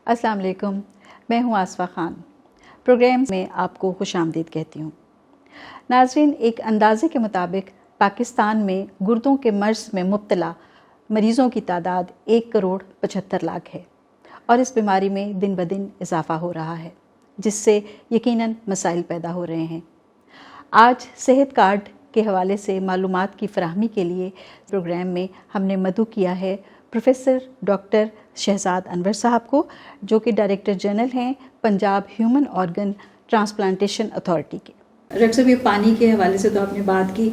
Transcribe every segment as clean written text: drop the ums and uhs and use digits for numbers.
السلام علیکم، میں ہوں آصفہ خان۔ پروگرام میں آپ کو خوش آمدید کہتی ہوں۔ ناظرین، ایک اندازے کے مطابق پاکستان میں گردوں کے مرض میں مبتلا مریضوں کی تعداد 1,75,00,000 ہے اور اس بیماری میں دن بدن اضافہ ہو رہا ہے، جس سے یقیناً مسائل پیدا ہو رہے ہیں۔ آج صحت کارڈ کے حوالے سے معلومات کی فراہمی کے لیے پروگرام میں ہم نے مدعو کیا ہے پروفیسر ڈاکٹر شہزاد انور صاحب کو، جو کہ ڈائریکٹر جنرل ہیں Punjab human organ transplantation authority کے۔ ڈاکٹر صاحب، یہ پانی کے حوالے سے تو آپ نے بات کی،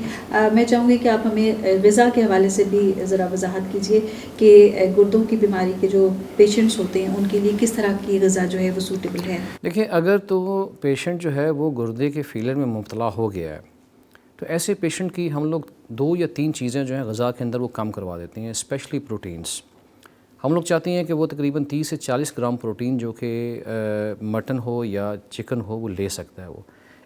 میں چاہوں گی کہ آپ ہمیں غذا کے حوالے سے بھی ذرا وضاحت کیجیے کہ گردوں کی بیماری کے جو پیشنٹس ہوتے ہیں ان کے لیے کس طرح کی غذا جو ہے وہ سوٹیبل ہے۔ دیکھیں، اگر تو پیشنٹ جو ہے وہ گردے کے فیلر میں مبتلا ہو گیا ہے تو ایسے پیشنٹ کی ہم لوگ 2 یا 3 چیزیں جو ہیں غذا کے اندر وہ کم کروا دیتے ہیں، اسپیشلی پروٹینز۔ ہم لوگ چاہتے ہیں کہ وہ تقریباً 30 سے 40 گرام پروٹین جو کہ مٹن ہو یا چکن ہو وہ لے سکتا ہے۔ وہ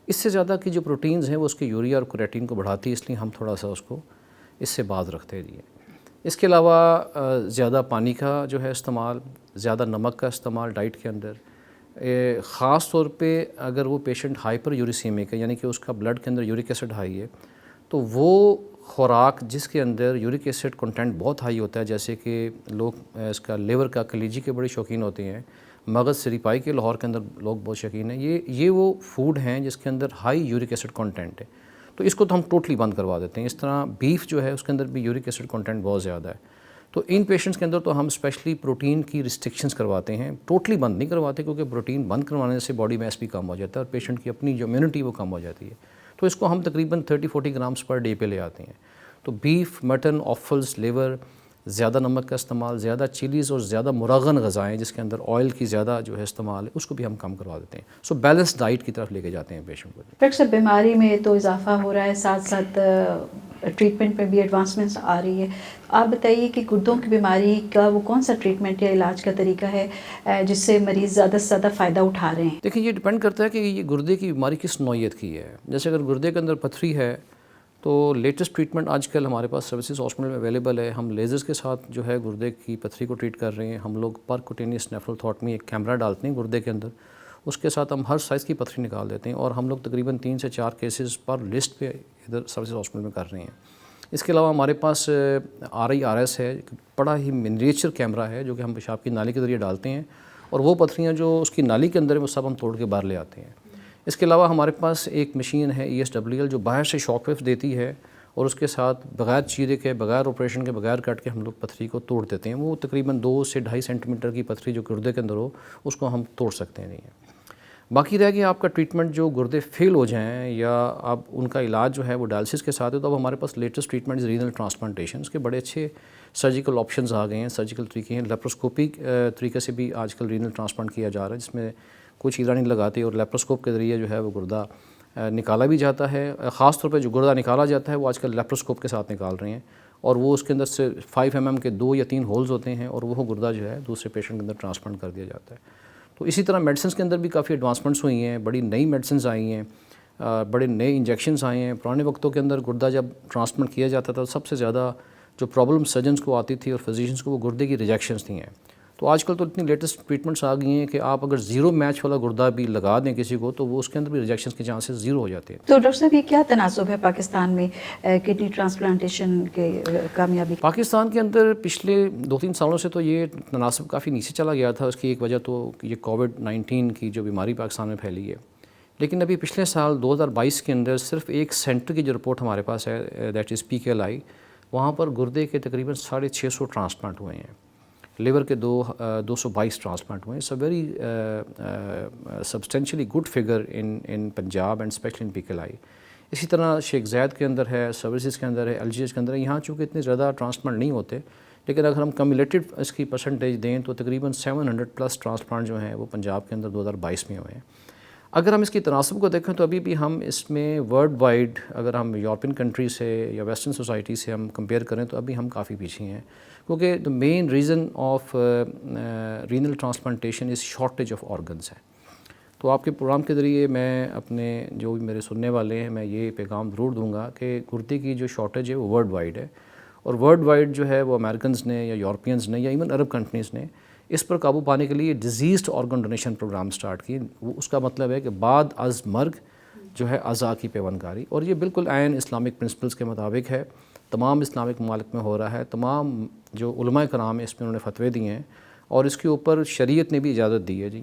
اس سے زیادہ کی جو پروٹینز ہیں وہ اس کے یوریا اور کریٹین کو بڑھاتی ہے، اس لیے ہم تھوڑا سا اس کو اس سے باز رکھتے ہیں۔ اس کے علاوہ زیادہ پانی کا جو ہے استعمال، زیادہ نمک کا استعمال ڈائٹ کے اندر، خاص طور پہ اگر وہ پیشنٹ ہائپر یوریسیمک ہے، یعنی کہ اس کا بلڈ کے اندر یورک ایسڈ ہائی ہے، تو وہ خوراک جس کے اندر یورک ایسڈ کنٹینٹ بہت ہائی ہوتا ہے، جیسے کہ لوگ اس کا لیور کا کلیجی کے بڑے شوقین ہوتے ہیں، مغز سری پائی کے لاہور کے اندر لوگ بہت شوقین ہیں، یہ وہ فوڈ ہیں جس کے اندر ہائی یورک ایسڈ کنٹینٹ ہے، تو اس کو تو ہم ٹوٹلی بند کروا دیتے ہیں۔ اس طرح بیف جو ہے اس کے اندر بھی یورک ایسڈ کنٹینٹ بہت زیادہ ہے، تو ان پیشنٹس کے اندر تو ہم اسپیشلی پروٹین کی ریسٹرکشنز کرواتے ہیں، ٹوٹلی بند نہیں کرواتے، کیونکہ پروٹین بند کروانے سے باڈی میس بھی کم ہو جاتا ہے اور پیشنٹ کی اپنی جو امیونٹی وہ کم ہو جاتی ہے، تو اس کو ہم تقریباً 30-40 گرامز پر ڈے پہ لے آتے ہیں۔ تو بیف، مٹن، آفلز، لیور، زیادہ نمک کا استعمال، زیادہ چیلیز اور زیادہ مرغن غذائیں جس کے اندر آئل کی زیادہ جو ہے استعمال ہے، اس کو بھی ہم کم کروا دیتے ہیں۔ سو بیلنس ڈائٹ کی طرف لے کے جاتے ہیں پیشنٹ کو۔ ڈاکٹر صاحب، بیماری میں تو اضافہ ہو رہا ہے، ساتھ ساتھ ٹریٹمنٹ میں بھی ایڈوانسمنٹس آ رہی ہے۔ آپ بتائیے کہ گردوں کی بیماری کا وہ کون سا ٹریٹمنٹ یا علاج کا طریقہ ہے جس سے مریض زیادہ سے زیادہ فائدہ اٹھا رہے ہیں؟ دیکھیں، یہ ڈپینڈ کرتا ہے کہ یہ گردے کی بیماری کس نوعیت کی ہے۔ جیسے اگر گردے کے اندر پتھری ہے تو لیٹسٹ ٹریٹمنٹ آج کل ہمارے پاس سروسز ہاسپٹل میں اویلیبل ہے۔ ہم لیزرز کے ساتھ جو ہے گردے کی پتھری کو ٹریٹ کر رہے ہیں۔ ہم لوگ پرکوٹینیس نیفروتھوٹمی ایک کیمرہ ڈالتے ہیں گردے کے اندر، اس کے ساتھ ہم ہر سائز کی پتھری نکال دیتے ہیں، اور ہم لوگ تقریباً 3 سے 4 کیسز پر لسٹ پہ ادھر سروسز ہاسپٹل میں کر رہے ہیں۔ اس کے علاوہ ہمارے پاس RIRS ہے، بڑا ہی منیچر کیمرہ ہے جو کہ ہم پیشاب کی نالی کے ذریعے ڈالتے ہیں، اور وہ پتھریاں جو اس کی نالی کے اندر ہیں وہ سب ہم توڑ کے باہر لے آتے ہیں۔ اس کے علاوہ ہمارے پاس ایک مشین ہے ESWL جو باہر سے شاک ویو دیتی ہے، اور اس کے ساتھ بغیر چیرے کے، بغیر آپریشن کے، بغیر کٹ کے ہم لوگ پتھری کو توڑ دیتے ہیں۔ وہ تقریباً 2 سے 2.5 سینٹی میٹر کی پتھری جو گردے کے اندر ہو اس کو ہم توڑ سکتے ہیں۔ باقی رہ گیا آپ کا ٹریٹمنٹ، جو گردے فیل ہو جائیں یا اب ان کا علاج جو ہے وہ ڈائلسس کے ساتھ ہے، تو اب ہمارے پاس لیٹسٹ ٹریٹمنٹ رینل ٹرانسپلانٹیشن، اس کے بڑے اچھے سرجیکل آپشنز آ گئے ہیں، سرجیکل طریقے ہیں۔ لیپروسکوپک طریقے سے بھی آج کل رینل ٹرانسپلانٹ کیا جا رہا ہے، جس میں کوئی چیزیں نہیں لگاتی، اور لیپروسکوپ کے ذریعے جو ہے وہ گردہ نکالا بھی جاتا ہے۔ خاص طور پہ جو گردہ نکالا جاتا ہے وہ آج کل لیپروسکوپ کے ساتھ نکال رہے ہیں، اور وہ اس کے اندر سے 5 mm کے 2 یا 3 ہولز ہوتے ہیں، اور وہ گردہ جو ہے دوسرے پیشنٹ کے اندر ٹرانسپلانٹ کر دیا جاتا ہے۔ تو اسی طرح میڈیسنس کے اندر بھی کافی ایڈوانسمنٹس ہوئی ہیں، بڑی نئی میڈیسنز آئی ہیں، بڑے نئے انجیکشنز آئے ہیں۔ پرانے وقتوں کے اندر گردہ جب ٹرانسپلانٹ کیا جاتا تھا تو سب سے زیادہ جو پرابلم سرجنس کو آتی تھی اور فزیشنس کو، وہ گردے کی ریجیکشنز تھیں ہیں۔ تو آج کل تو اتنی لیٹسٹ ٹریٹمنٹس آ گئی ہیں کہ آپ اگر 0 میچ والا گردہ بھی لگا دیں کسی کو تو وہ اس کے اندر بھی ریجیکشنز کے چانسز 0 ہو جاتے ہیں۔ تو ڈاکٹر صاحب، یہ کیا تناسب ہے پاکستان میں کڈنی ٹرانسپلانٹیشن کے کامیابی؟ پاکستان کے اندر پچھلے 2-3 سالوں سے تو یہ تناسب کافی نیچے چلا گیا تھا۔ اس کی ایک وجہ تو یہ کووڈ-19 کی جو بیماری پاکستان میں پھیلی ہے، لیکن ابھی پچھلے سال 2022 کے اندر صرف ایک سینٹر کی جو رپورٹ ہمارے پاس ہے، دیٹ از PKLI، وہاں پر گردے کے تقریباً 650 ٹرانسپلانٹ ہوئے ہیں، لیور کے 222 ٹرانسپلانٹ ہوئے ہیں۔ So very substantially good figure in Punjab and especially in PKLI۔ اسی طرح شیخ زاید کے اندر ہے، سروسز کے اندر ہے، LGH کے اندر ہے۔ یہاں چونکہ اتنے زیادہ ٹرانسپلانٹ نہیں ہوتے، لیکن اگر ہم کمیولیٹڈ اس کی پرسنٹیج دیں تو تقریباً 700+ ٹرانسپلانٹ جو ہیں وہ پنجاب کے اندر 2022 میں ہوئے ہیں۔ اگر ہم اس کی تناسب کو دیکھیں تو ابھی بھی ہم اس میں ورلڈ وائڈ، اگر ہم یورپین کنٹری سے یا ویسٹرن سوسائٹی سے ہم کمپیئر کریں تو ابھی ہم کافی پیچھے ہیں، کیونکہ the main reason of renal transplantation is shortage of organs ہے۔ تو آپ کے پروگرام کے ذریعے میں اپنے جو بھی میرے سننے والے ہیں میں یہ پیغام ضرور دوں گا کہ گردے کی جو شارٹیج ہے وہ ورلڈ وائڈ ہے، اور ورلڈ وائڈ جو ہے وہ امریکنز نے یا یورپینز نے یا ایون عرب کنٹریز نے اس پر قابو پانے کے لیے diseased organ donation programme start کیے. وہ اس کا مطلب ہے کہ بعد از مرگ جو ہے اعضاء کی پیوند کاری, اور یہ بالکل عین اسلامک پرنسپلز کے مطابق ہے. تمام اسلامک ممالک میں ہو رہا ہے, تمام جو علماء کرام ہیں اس میں انہوں نے فتوے دیے ہیں, اور اس کے اوپر شریعت نے بھی اجازت دی ہے جی.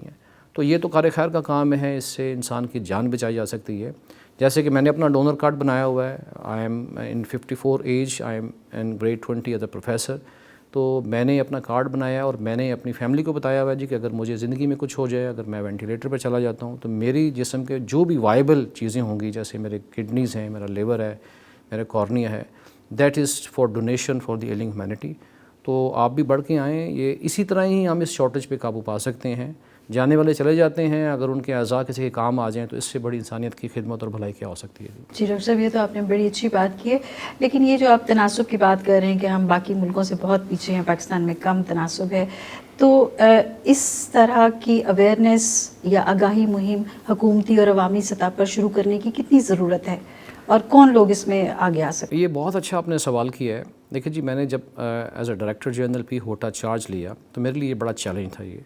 تو یہ تو کار خیر کا کام ہے, اس سے انسان کی جان بچائی جا سکتی ہے. جیسے کہ میں نے اپنا ڈونر کارڈ بنایا ہوا ہے. I am in 54 age, I am in grade 20 as a professor. تو میں نے اپنا کارڈ بنایا اور میں نے اپنی فیملی کو بتایا ہوا ہے جی کہ اگر مجھے زندگی میں کچھ ہو جائے, اگر میں وینٹیلیٹر پہ چلا جاتا ہوں, تو میری جسم کے جو بھی وائبل چیزیں ہوں گی, جیسے میرے کڈنیز ہیں, میرا لیور ہے, میرا کارنیا ہے, that is for donation for the ailing humanity. تو آپ بھی بڑھ کے آئیں. یہ اسی طرح ہی ہم اس شارٹیج پہ قابو پا سکتے ہیں. جانے والے چلے جاتے ہیں, اگر ان کے اعضاء کسی کے کام آ جائیں تو اس سے بڑی انسانیت کی خدمت اور بھلائی کیا ہو سکتی ہے. جی ڈاکٹر صاحب, یہ تو آپ نے بڑی اچھی بات کی ہے, لیکن یہ جو آپ تناسب کی بات کر رہے ہیں کہ ہم باقی ملکوں سے بہت پیچھے ہیں, پاکستان میں کم تناسب ہے, تو اس طرح کی اویئرنیس یا آگاہی مہم حکومتی اور عوامی سطح پر شروع کرنے کی کتنی ضرورت ہے, اور کون لوگ اس میں آگے آ سکتے ہیں؟ یہ بہت اچھا آپ نے سوال کیا ہے. دیکھیں جی, میں نے جب as a director general P HOTA charge لیا تو میرے لیے یہ بڑا چیلنج تھا یہ.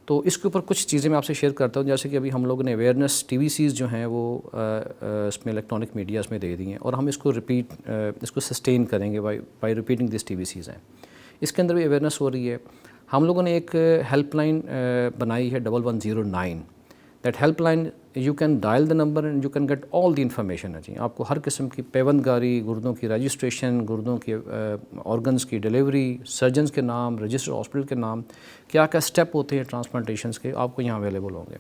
تو اس کے اوپر کچھ چیزیں میں آپ سے شیئر کرتا ہوں. جیسے کہ ابھی ہم لوگوں نے اویئرنیس ٹی وی سیز جو ہیں وہ اس میں الیکٹرانک میڈیاز میں دے دی ہیں, اور ہم اس کو سسٹین کریں گے by repeating this T V سیز ہیں. اس کے اندر بھی اویئرنیس ہو رہی ہے. ہم لوگوں نے ایک ہیلپ لائن بنائی ہے 1109. That helpline you can dial the number and you can get all the information ہے جی. آپ کو ہر قسم کی پیوند کاری, گردوں کی رجسٹریشن, گردوں کے آرگنز کی ڈیلیوری, سرجنز کے نام, رجسٹر ہاسپٹل کے نام, کیا کیا سٹیپ ہوتے ہیں ٹرانسپلانٹیشنز کے, آپ کو یہاں اویلیبل ہوں گے.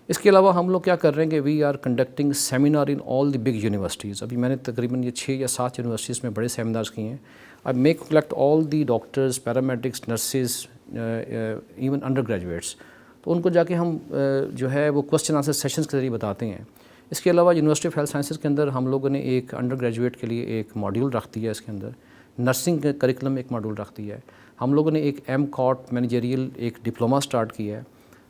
اس کے علاوہ ہم لوگ کیا کر رہے ہیں کہ we are conducting seminar in all the big universities. ابھی میں نے تقریباً یہ 6 یا 7 یونیورسٹیز میں بڑے سیمینارز کیے ہیں. اب make collect all the doctors, paramedics, nurses, even undergraduates. تو ان کو جا کے ہم جو ہے وہ کوسچن آنسر سیشنز کے ذریعے بتاتے ہیں. اس کے علاوہ یونیورسٹی آف ہیلتھ سائنسز کے اندر ہم لوگوں نے ایک انڈر گریجویٹ کے لیے ایک ماڈیول رکھ دیا ہے. اس کے اندر نرسنگ کریکولم میں ایک ماڈیول رکھ دیا ہے. ہم لوگوں نے ایک ایم کاٹ مینیجریل ایک ڈپلوما سٹارٹ کیا ہے.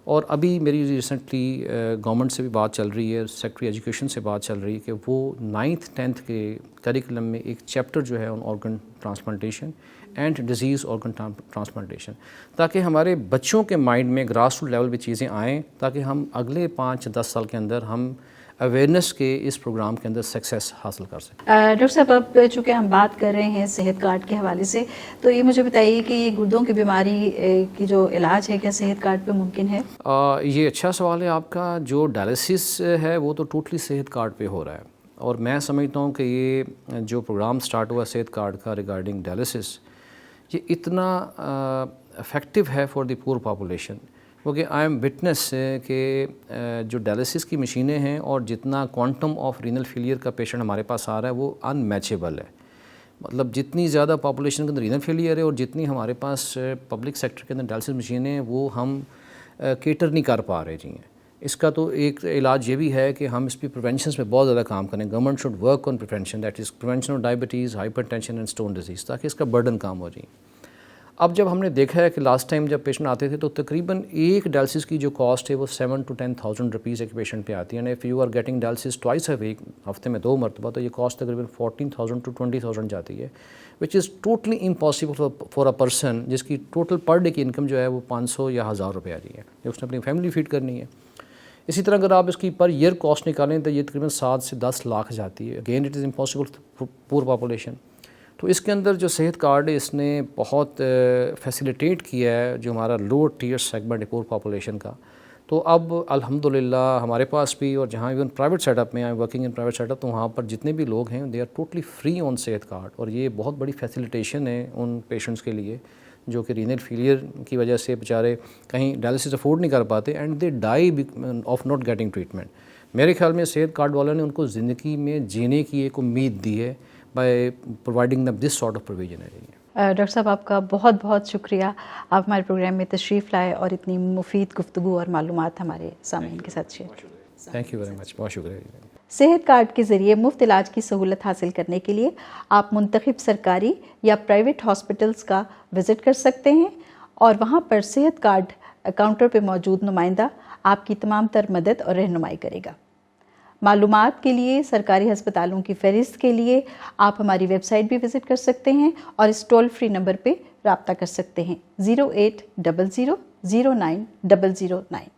اور ابھی میری ریسنٹلی گورنمنٹ سے بھی بات چل رہی ہے, سیکٹری ایجوکیشن سے بات چل رہی ہے کہ وہ 9th 10th کے کریکولم میں ایک چیپٹر جو ہے on organ transplantation and deceased organ transplantation, تاکہ ہمارے بچوں کے مائنڈ میں گراس روٹ لیول پہ چیزیں آئیں, تاکہ ہم اگلے 5-10 سال کے اندر ہم اویئرنیس کے اس پروگرام کے اندر سکسیس حاصل کر سکیں. ڈاکٹر صاحب, اب چونکہ ہم بات کر رہے ہیں صحت کارڈ کے حوالے سے, تو یہ مجھے بتائیے کہ یہ گردوں کی بیماری کی جو علاج ہے کیا صحت کارڈ پہ ممکن ہے؟ یہ اچھا سوال ہے آپ کا. جو ڈائلسس ہے وہ تو ٹوٹلی صحت کارڈ پہ ہو رہا ہے, اور میں سمجھتا ہوں کہ یہ جو پروگرام سٹارٹ ہوا صحت کارڈ کا ریگارڈنگ ڈائلسس, یہ اتنا افیکٹو ہے فار دی پور پاپولیشن, کیونکہ آئی ایم وٹنس کہ جو ڈائلسس کی مشینیں ہیں اور جتنا کوانٹم آف رینل فیلئر کا پیشنٹ ہمارے پاس آ رہا ہے وہ ان میچیبل ہے. مطلب جتنی زیادہ پاپولیشن کے اندر رینل فیلئر ہے اور جتنی ہمارے پاس پبلک سیکٹر کے اندر ڈائلسس مشینیں ہیں وہ ہم کیٹر نہیں کر پا رہے جی ہیں. اس کا تو ایک علاج یہ بھی ہے کہ ہم اس پہ پریونشنس پہ بہت زیادہ کام کریں. Government should work on prevention, that is prevention of diabetes, hyper tension and stone disease, تاکہ اس کا برڈن کام ہو جائے. اب جب ہم نے دیکھا ہے کہ لاسٹ ٹائم جب پیشنٹ آتے تھے تو تقریباً ایک ڈائلسس کی جو کاسٹ ہے وہ 7,000 to 10,000 روپیز ایک پیشنٹ پہ آتی ہے. And if you are getting dialysis twice a week, ہفتے میں 2 مرتبہ, تو یہ کاسٹ تقریباً 14,000 to 20,000 جاتی ہے, which is totally impossible for a person جس کی ٹوٹل پر ڈے کی انکم جو ہے وہ 500 یا 1,000 روپے آ رہی ہے, جو اس نے اپنی فیملی فیڈ کرنی ہے. اسی طرح اگر آپ اس کی پر ایئر کاسٹ نکالیں تو یہ تقریباً 7 سے 10 لاکھ جاتی ہے. اگین اٹ از امپاسبل پور پاپولیشن. تو اس کے اندر جو صحت کارڈ ہے اس نے بہت فیسیلیٹیٹ کیا ہے جو ہمارا لوور ٹیئر سیگمنٹ ہے پور پاپولیشن کا. تو اب الحمدللہ ہمارے پاس بھی, اور جہاں ایون پرائیویٹ سیٹ اپ میں I working in private set up, تو وہاں پر جتنے بھی لوگ ہیں they are totally free on صحت کارڈ. اور یہ بہت بڑی فیسیلیٹیشن ہے ان پیشنٹس کے لیے جو کہ رینل فیلئر کی وجہ سے بیچارے کہیں ڈائلسس افورڈ نہیں کر پاتے and they dye of not getting treatment. میرے خیال میں صحت کارڈ والوں نے ان کو زندگی میں جینے کی ایک امید دی ہے by providing them this sort of provision ہے. ڈاکٹر صاحب آپ کا بہت بہت شکریہ, آپ ہمارے پروگرام میں تشریف لائے اور اتنی مفید گفتگو اور معلومات ہمارے سامعین کے ساتھ share. Thank you very much, بہت شکریہ. صحت کارڈ کے ذریعے مفت علاج کی سہولت حاصل کرنے کے لیے آپ منتخب سرکاری یا پرائیویٹ ہاسپٹلس کا وزٹ کر سکتے ہیں, اور وہاں پر صحت کارڈ کاؤنٹر پہ موجود نمائندہ آپ کی تمام تر مدد اور رہنمائی کرے گا. معلومات کے لیے, سرکاری ہسپتالوں کی فہرست کے لیے آپ ہماری ویب سائٹ بھی وزٹ کر سکتے ہیں اور اس ٹول فری نمبر پہ رابطہ کر سکتے ہیں 08000090009۔